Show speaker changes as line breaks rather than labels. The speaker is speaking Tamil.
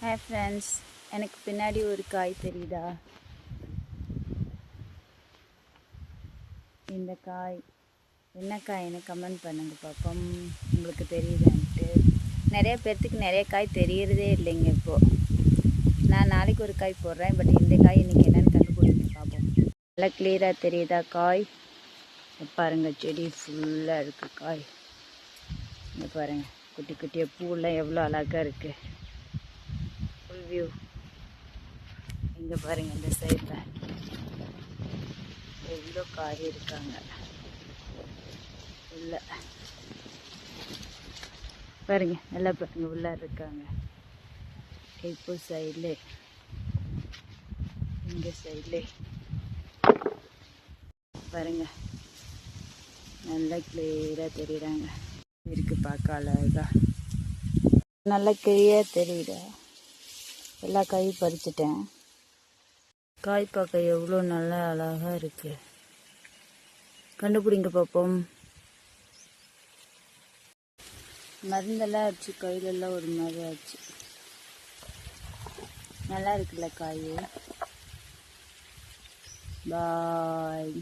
ஹாய் ஃப்ரெண்ட்ஸ், எனக்கு பின்னாடி ஒரு காய் தெரியுதா? இந்த காய் என்ன காய்னு கமெண்ட் பண்ணுங்க பார்ப்போம். உங்களுக்கு தெரியுதான்ட்டு. நிறைய பேர்த்துக்கு நிறைய காய் தெரியறதே இல்லைங்க. இப்போது நான் நாளைக்கு ஒரு காய் போடுறேன், பட் இந்த காய் இன்றைக்கி என்னென்னு கண்டுபிடிங்க பார்ப்போம். நல்லா கிளியராக தெரியுதா காய்? பாருங்கள், செடி ஃபுல்லாக இருக்குது காய். இங்கே பாருங்கள், குட்டி குட்டியாக பூவெல்லாம் எவ்வளோ அழகாக இருக்குது. ஃபுல் வியூ இங்கே பாருங்கள், இந்த சைடில் எவ்வளோ காய் இருக்காங்க. உள்ள பாருங்க, நல்லா பாருங்க, உள்ள இருக்காங்க. இப்போ சைட்ல இங்கே சைட்ல பாருங்க, நல்லா கிளியராக தெரியுறாங்க. இருக்கு பார்க்க அழகா, நல்லா கிளியராக தெரியுதா? எல்லா காயும் பறிச்சிட்டேன். காய் பார்க்க எவ்வளோ நல்லா அழகாக இருக்கு. கண்டுபிடிங்க பார்ப்போம். மருந்தெல்லாம் ஆச்சு, கையிலெல்லாம் ஒரு மாதிரி ஆச்சு. நல்லா இருக்குல்ல காய். பாய்.